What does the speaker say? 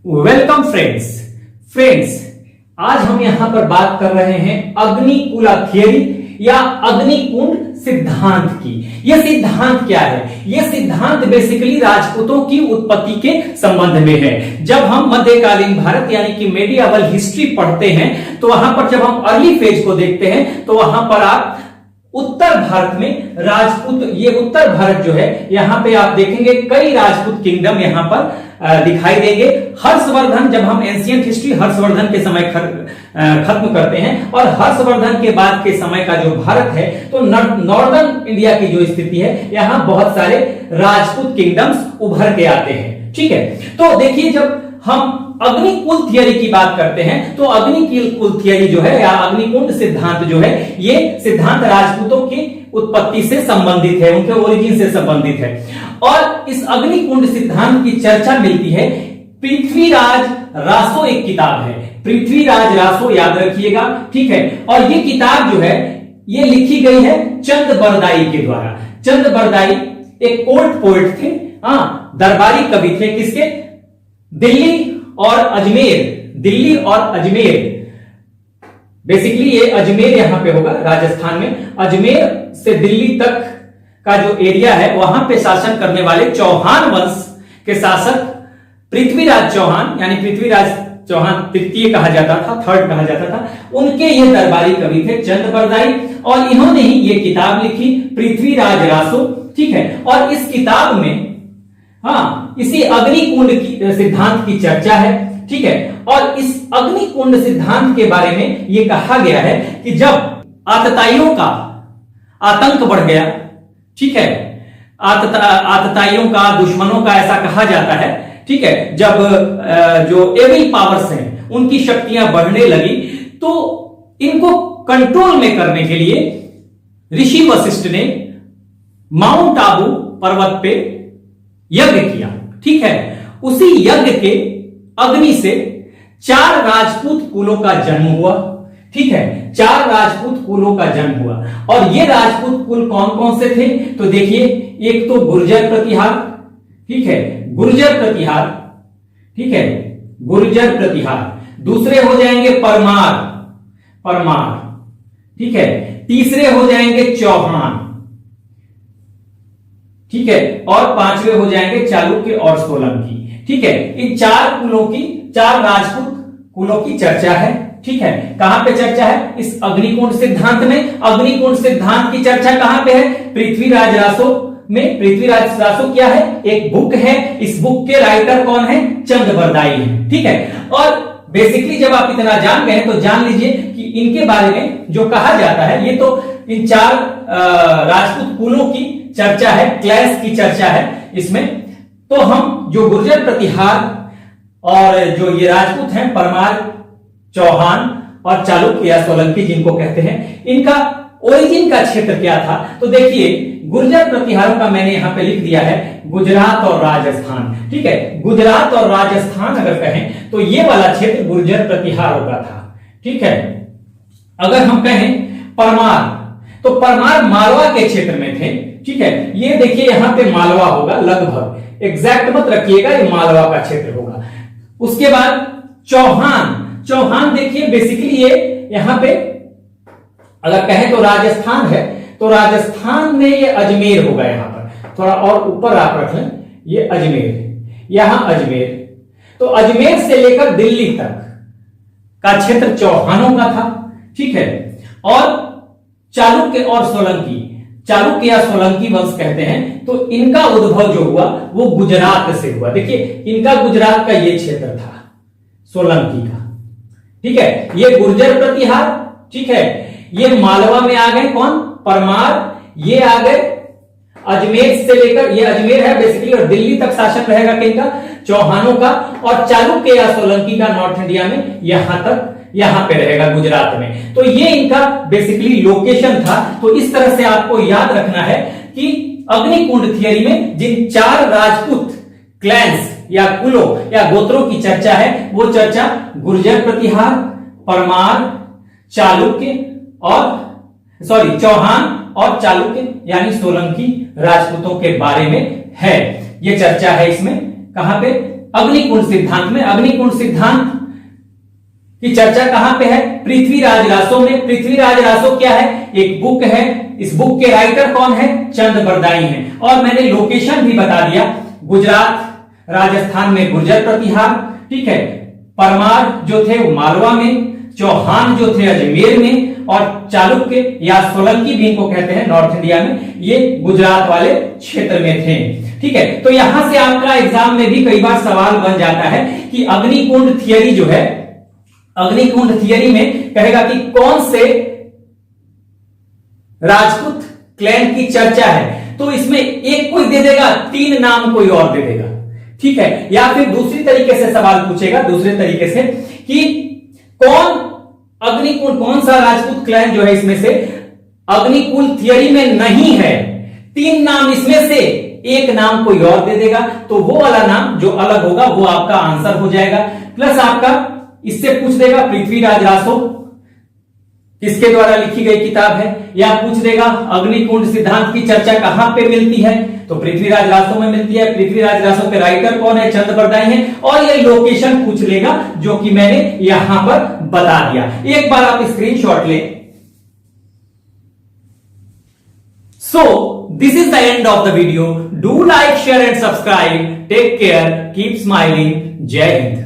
Welcome friends आज हम यहां पर बात कर रहे हैं अग्निकुला थियरी या अग्निकुंड सिद्धांत की। यह सिद्धांत क्या है? यह सिद्धांत बेसिकली राजपूतों की उत्पत्ति के संबंध में है। जब हम मध्यकालीन भारत यानी कि मेडिएवल हिस्ट्री पढ़ते हैं तो वहां पर जब हम अर्ली फेज को देखते हैं तो वहां पर आप उत्तर भारत में राजपूत, ये उत्तर भारत जो है यहां पे आप देखेंगे कई राजपूत किंगडम यहां पर दिखाई देंगे। हर्षवर्धन, जब हम एंशिएंट हिस्ट्री हर्षवर्धन के समय खत्म करते हैं और हर्षवर्धन के बाद के समय का जो भारत है तो नॉर्दर्न इंडिया की जो स्थिति है यहां बहुत सारे राजपूत किंगडम्स उभर के आते हैं। ठीक है, तो देखिए जब हम अग्निकुल थियरी की बात करते हैं तो अग्निकुल थियरी जो है या अग्निकुंड सिद्धांत जो है ये सिद्धांत राजपूतों की उत्पत्ति से संबंधित है, उनके ओरिजिन से संबंधित है। और इस अग्निकुंड सिद्धांत की चर्चा मिलती है पृथ्वीराज रासो, एक किताब है पृथ्वीराज रासो, याद रखिएगा। ठीक है, और ये किताब जो है ये लिखी गई है चंद बरदाई के द्वारा। चंद बरदाई एक कोर्ट पोएट थे, दरबारी कवि थे। किसके? दिल्ली और अजमेर, बेसिकली ये अजमेर यहां पे होगा राजस्थान में। अजमेर से दिल्ली तक का जो एरिया है वहां पे शासन करने वाले चौहान वंश के शासक पृथ्वीराज चौहान, यानी पृथ्वीराज चौहान तृतीय कहा जाता था, थर्ड कहा जाता था, उनके ये दरबारी कवि थे चंद बरदाई, और इन्होंने ही ये किताब लिखी पृथ्वीराज रासो। ठीक है, और इस किताब में इसी अग्निकुंड की सिद्धांत की चर्चा है। ठीक है, और इस अग्निकुंड सिद्धांत के बारे में यह कहा गया है कि जब आतताइयों का आतंक बढ़ गया, ठीक है, आतताइयों का, दुश्मनों का, ऐसा कहा जाता है। ठीक है, जब जो एविल पावर्स हैं उनकी शक्तियां बढ़ने लगी तो इनको कंट्रोल में करने के लिए ऋषि वशिष्ठ ने माउंट आबू पर्वत पे यज्ञ किया। ठीक है, उसी यज्ञ के अग्नि से 4 राजपूत कुलों का जन्म हुआ। ठीक है, 4 राजपूत कुलों का जन्म हुआ। और ये राजपूत कुल कौन कौन से थे? तो देखिए, एक तो गुर्जर प्रतिहार, ठीक है, गुर्जर प्रतिहार, ठीक है, गुर्जर प्रतिहार। दूसरे हो जाएंगे परमार, ठीक है, तीसरे हो जाएंगे चौहान, ठीक है, और 5वें हो जाएंगे चालुक्य और सोलंकी। ठीक है, इन 4 राजपूत कुलों की चर्चा है। ठीक है, कहां पे चर्चा है? इस अग्निकुंड सिद्धांत में। अग्निकुंड सिद्धांत की चर्चा कहां पे है? पृथ्वीराज रासो में। पृथ्वीराज रासो क्या है? एक बुक है। इस बुक के राइटर कौन है? चंद बरदाई है। ठीक है, और बेसिकली जब आप इतना जान गए तो जान लीजिए कि इनके बारे में जो कहा जाता है, ये तो इन 4 राजपूत कुलों की चर्चा है, क्लैश की चर्चा है इसमें। तो हम जो गुर्जर प्रतिहार और जो ये राजपूत हैं परमार, चौहान और चालुक्य या सोलंकी जिनको कहते हैं, इनका ओरिजिन का क्षेत्र क्या था? तो देखिए, गुर्जर प्रतिहारों का मैंने यहां पे लिख दिया है गुजरात और राजस्थान। ठीक है, गुजरात और राजस्थान अगर कहें तो ये वाला क्षेत्र गुर्जर प्रतिहारों का था। ठीक है, अगर हम कहें परमार तो परमार मालवा के क्षेत्र में थे। ठीक है, ये देखिए यहां पे मालवा होगा, लगभग एग्जैक्ट मत रखिएगा, ये मालवा का क्षेत्र होगा। उसके बाद चौहान देखिए बेसिकली ये यहां पे अगर कहें तो राजस्थान है, तो राजस्थान में ये अजमेर होगा। यहां पर थोड़ा और ऊपर आप रख लें, ये अजमेर, यहां अजमेर। तो अजमेर से लेकर दिल्ली तक का क्षेत्र चौहानों का था। ठीक है, और चालुक्य और सोलंकी, चालुक्य या सोलंकी वंश कहते हैं, तो इनका उद्भव जो हुआ वो गुजरात से हुआ। देखिए, इनका गुजरात का ये क्षेत्र था सोलंकी का। ठीक है, ये गुर्जर प्रतिहार, ठीक है, ये मालवा में आ गए कौन? परमार। ये आ गए अजमेर से लेकर, ये अजमेर है बेसिकली, और दिल्ली तक शासन रहेगा किनका? चौहानों का। और चालुक्य या सोलंकी का नॉर्थ इंडिया में यहां तक, यहां पे रहेगा गुजरात में। तो ये इनका बेसिकली लोकेशन था। तो इस तरह से आपको याद रखना है कि अग्निकुंड थियरी में जिन 4 राजपूत क्लैंस या कुलों या गोत्रों की चर्चा है वो चर्चा गुर्जर प्रतिहार, परमार, चौहान और चालुक्य यानी सोलंकी राजपूतों के बारे में है। ये चर्चा है इसमें, कहां पे? अग्निकुंड सिद्धांत में। अग्निकुंड सिद्धांत की चर्चा कहां पे है? पृथ्वीराज रासो में। पृथ्वीराज रासो क्या है? एक बुक है। इस बुक के राइटर कौन है? चंद बरदाई हैं। और मैंने लोकेशन भी बता दिया, गुजरात, राजस्थान में गुर्जर प्रतिहार, ठीक है। परमार जो थे वो मालवा में, चौहान जो थे अजमेर में, और चालुक्य या सोलंकी भी इनको कहते हैं नॉर्थ इंडिया में, ये गुजरात वाले क्षेत्र में थे, ठीक है। तो यहां से आपका एग्जाम में भी कई बार सवाल बन जाता है कि अग्निकुंड थियरी जो है, अग्निकुंड थियरी में कहेगा कि कौन से राजपूत क्लैन की चर्चा है, तो इसमें एक कोई दे देगा, 3 नाम कोई और दे देगा, ठीक है। या फिर दूसरी तरीके से सवाल पूछेगा, दूसरे तरीके से, कि कौन अग्निकुंड, कौन सा राजपूत क्लैन जो है इसमें से अग्निकुंड थियरी में नहीं है, 3 नाम इसमें से एक नाम कोई और दे देगा, तो वो वाला नाम जो अलग होगा वो आपका आंसर हो जाएगा। प्लस आपका इससे पूछ देगा पृथ्वीराज रासो किसके द्वारा लिखी गई किताब है, या पूछ देगा अग्निकुंड सिद्धांत की चर्चा कहां पे मिलती है, तो पृथ्वीराज रासो में मिलती है। पृथ्वीराज रासो के राइटर कौन है? चंद बरदाई हैं। और ये लोकेशन पूछ लेगा, जो कि मैंने यहां पर बता दिया। एक बार आप स्क्रीनशॉट लें। So this is the end of the video. Do like, share and subscribe. Take care, keep smiling. जय हिंद।